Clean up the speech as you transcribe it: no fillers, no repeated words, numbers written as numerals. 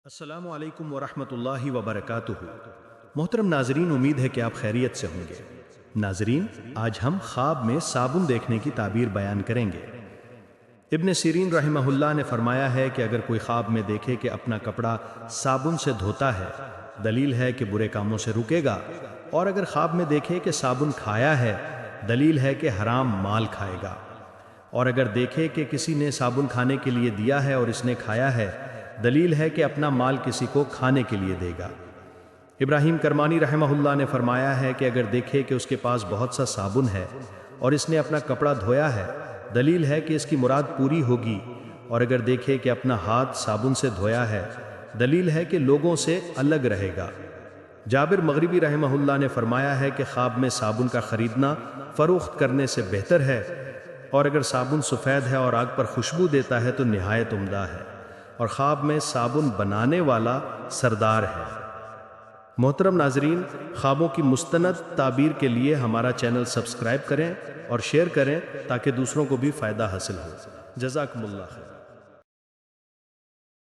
السلام علیکم ورحمۃ اللہ وبرکاتہ۔ محترم ناظرین، امید ہے کہ آپ خیریت سے ہوں گے۔ ناظرین، آج ہم خواب میں صابن دیکھنے کی تعبیر بیان کریں گے۔ ابن سیرین رحمہ اللہ نے فرمایا ہے کہ اگر کوئی خواب میں دیکھے کہ اپنا کپڑا صابن سے دھوتا ہے، دلیل ہے کہ برے کاموں سے رکے گا، اور اگر خواب میں دیکھے کہ صابن کھایا ہے، دلیل ہے کہ حرام مال کھائے گا، اور اگر دیکھے کہ کسی نے صابن کھانے کے لیے دیا ہے اور اس نے کھایا ہے، دلیل ہے کہ اپنا مال کسی کو کھانے کے لیے دے گا۔ ابراہیم کرمانی رحمہ اللہ نے فرمایا ہے کہ اگر دیکھے کہ اس کے پاس بہت سا صابن ہے اور اس نے اپنا کپڑا دھویا ہے، دلیل ہے کہ اس کی مراد پوری ہوگی، اور اگر دیکھے کہ اپنا ہاتھ صابن سے دھویا ہے، دلیل ہے کہ لوگوں سے الگ رہے گا۔ جابر مغربی رحمہ اللہ نے فرمایا ہے کہ خواب میں صابن کا خریدنا فروخت کرنے سے بہتر ہے، اور اگر صابن سفید ہے اور آگ پر خوشبو دیتا ہے تو نہایت عمدہ ہے، اور خواب میں صابن بنانے والا سردار ہے۔ محترم ناظرین، خوابوں کی مستند تعبیر کے لیے ہمارا چینل سبسکرائب کریں اور شیئر کریں تاکہ دوسروں کو بھی فائدہ حاصل ہو۔ جزاکم اللہ خیر۔